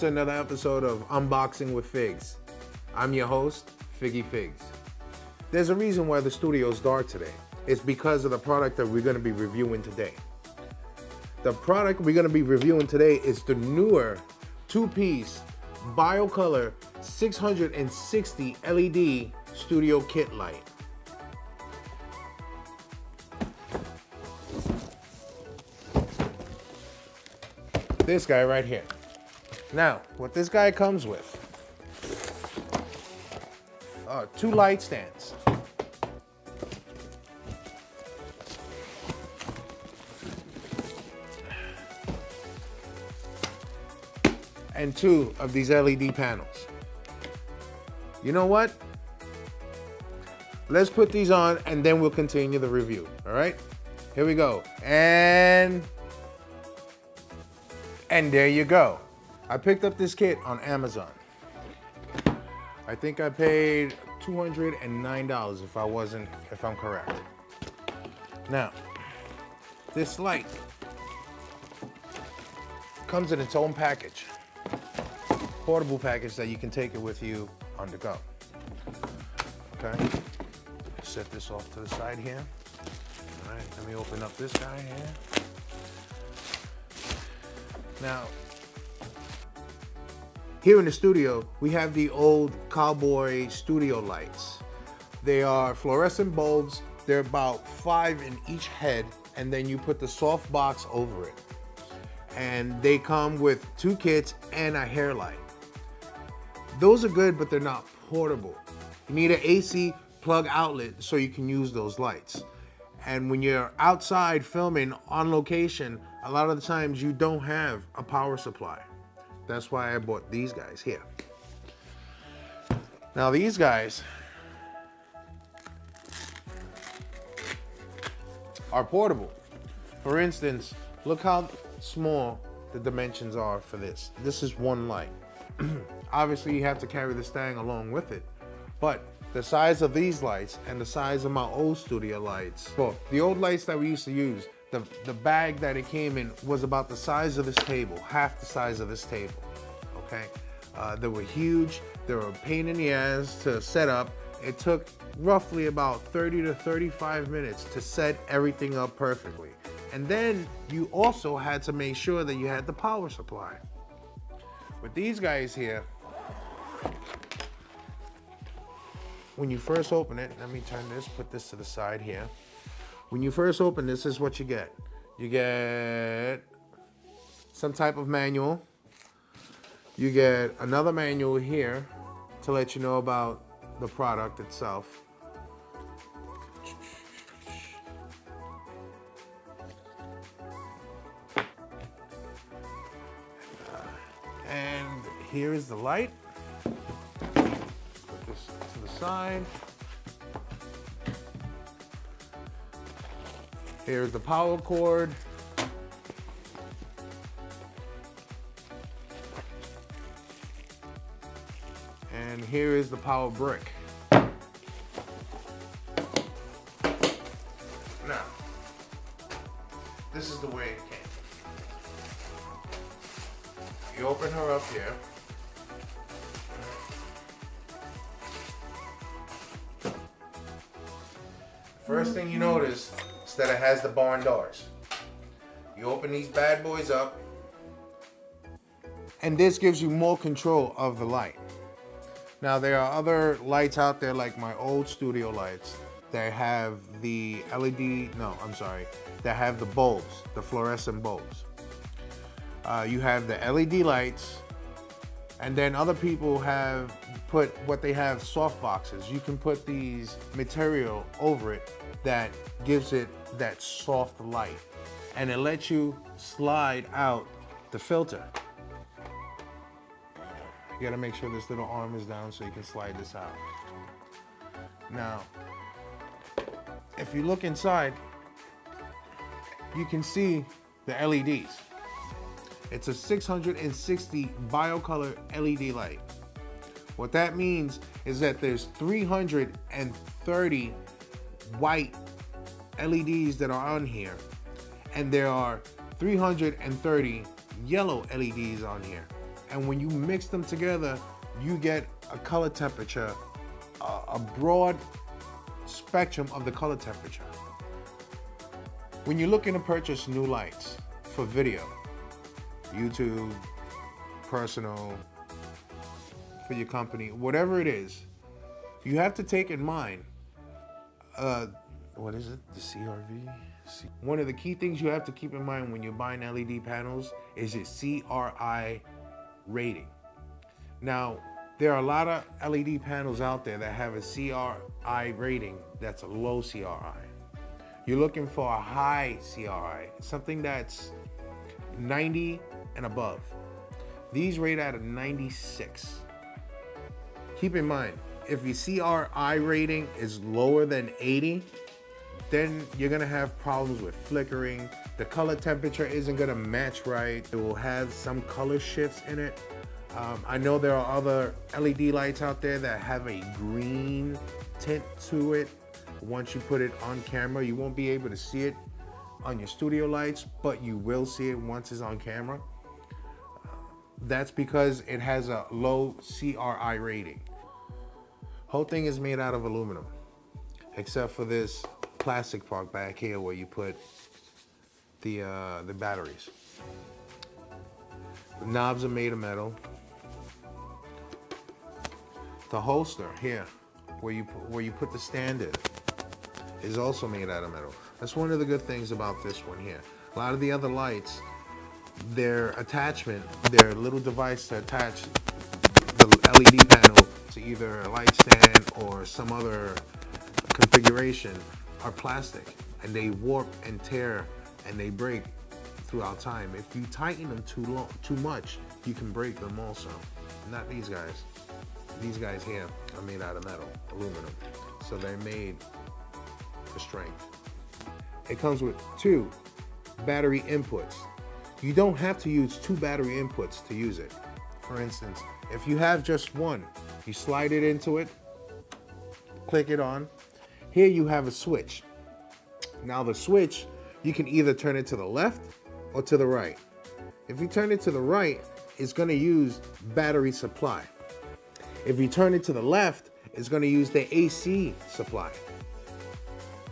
to another episode of Unboxing with Figs. I'm your host, Figgy Figs. There's a reason why the studio's dark today. It's because of the product that we're going to be reviewing today. The product we're going to be reviewing today is the NEEWER two-piece Bi-color 660 LED studio kit light. This guy right here. Now, what this guy comes with are 2 light stands. And 2 of these LED panels. You know what? Let's put these on and then we'll continue the review. All right? Here we go. And there you go. I picked up this kit on Amazon. I think I paid $209 if I'm correct. Now, this light comes in its own package. Portable package that you can take it with you on the go. Okay, set this off to the side here. All right, let me open up this guy here. Now, here in the studio, we have the old cowboy studio lights. They are fluorescent bulbs. They're about 5 in each head, and then you put the soft box over it. And they come with 2 kits and a hair light. Those are good, but they're not portable. You need an AC plug outlet so you can use those lights. And when you're outside filming on location, a lot of the times you don't have a power supply. That's why I bought these guys here. Now these guys are portable. For instance, look how small the dimensions are for this. This is 1 light. Obviously you have to carry the stand along with it, but the size of these lights and the size of my old studio lights, well, the old lights that we used to use, the bag that it came in was about the size of this table, half the size of this table, okay? They were huge, they were a pain in the ass to set up. It took roughly about 30 to 35 minutes to set everything up perfectly. And then you also had to make sure that you had the power supply. With these guys here, when you first open it, let me turn this, put this to the side here. When you first open this is what you get. You get some type of manual. You get another manual here to let you know about the product itself. And here is the light. Put this to the side. Here's the power cord. And here is the power brick. Now, this is the way it came. You open her up here. First thing you notice is that it has the barn doors. You open these bad boys up, and this gives you more control of the light. Now there are other lights out there like my old studio lights that have the that have the bulbs, the fluorescent bulbs. You have the LED lights, and then other people have put what they have soft boxes. You can put these material over it that gives it that soft light, and it lets you slide out the filter. You gotta make sure this little arm is down so you can slide this out. Now, if you look inside, you can see the LEDs. It's a 660 Bi-color LED light. What that means is that there's 330 white LEDs that are on here, and there are 330 yellow LEDs on here. And when you mix them together, you get a color temperature, a broad spectrum of the color temperature. When you're looking to purchase new lights for video, YouTube, personal, for your company, whatever it is, you have to take in mind, what is it? The CRV? One of the key things you have to keep in mind when you're buying LED panels is your CRI rating. Now, there are a lot of LED panels out there that have a CRI rating that's a low CRI. You're looking for a high CRI, something that's 90 and above. These rate at a 96. Keep in mind, if your CRI rating is lower than 80, then you're gonna have problems with flickering. The color temperature isn't gonna match right. It will have some color shifts in it. I know there are other LED lights out there that have a green tint to it. Once you put it on camera, you won't be able to see it on your studio lights, but you will see it once it's on camera. That's because it has a low CRI rating. Whole thing is made out of aluminum, except for this plastic part back here where you put the batteries. The knobs are made of metal. The holster here, where you put the stand in, is also made out of metal. That's one of the good things about this one here. A lot of the other lights, their attachment, their little device to attach the LED panel to either a light stand or some other configuration, are plastic, and they warp and tear and they break throughout time. If you tighten them too much, you can break them also. Not these guys. These guys here are made out of metal, aluminum, so they're made for strength. It comes with 2 battery inputs. You don't have to use 2 battery inputs to use it. For instance, if you have just one, you slide it into it, click it on. Here you have a switch. Now the switch, you can either turn it to the left or to the right. If you turn it to the right, it's gonna use battery supply. If you turn it to the left, it's gonna use the AC supply.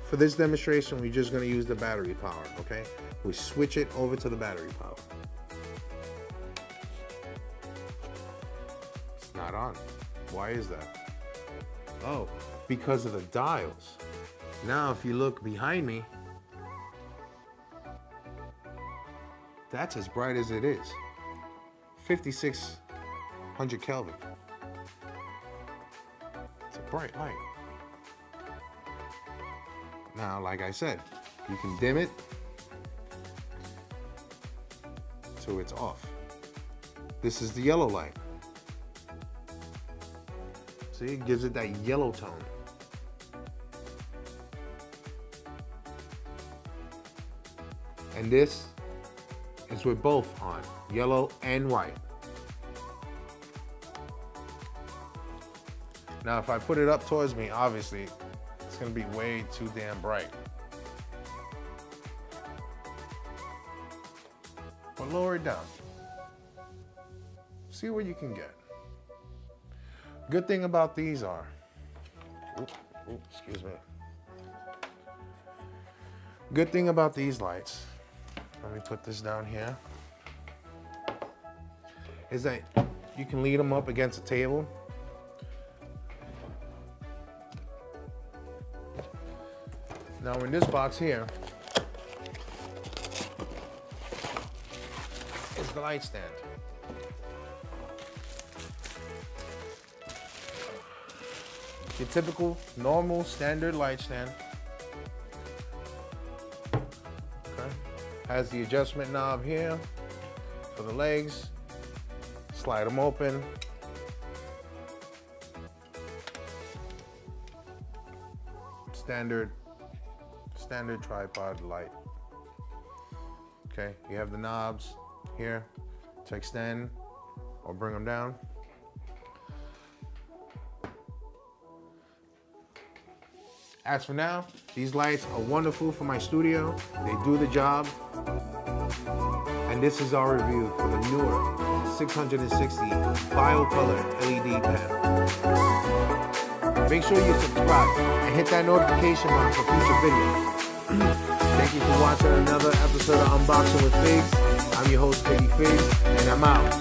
For this demonstration, we're just gonna use the battery power, okay? We switch it over to the battery power. It's not on. Why is that? Oh, because of the dials. Now, if you look behind me, that's as bright as it is. 5600 Kelvin. It's a bright light. Now, like I said, you can dim it so it's off. This is the yellow light. See, it gives it that yellow tone. And this is with both on, yellow and white. Now, if I put it up towards me, obviously, it's gonna be way too damn bright. But lower it down. See what you can get. Good thing about these are, excuse me. Good thing about these lights, let me put this down here, is that you can lead them up against a table. Now in this box here is the light stand. Your typical, normal, standard light stand. Okay. Has the adjustment knob here for the legs. Slide them open. Standard tripod light. Okay, you have the knobs here to extend or bring them down. As for now, these lights are wonderful for my studio. They do the job. And this is our review for the NEEWER 660 bi-color LED panel. Make sure you subscribe and hit that notification button for future videos. Thank you for watching another episode of Unboxing with Figs. I'm your host, Piggy Figs, and I'm out.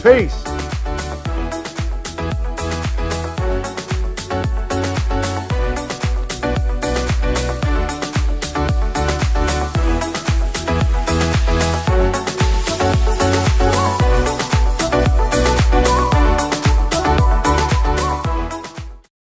Peace!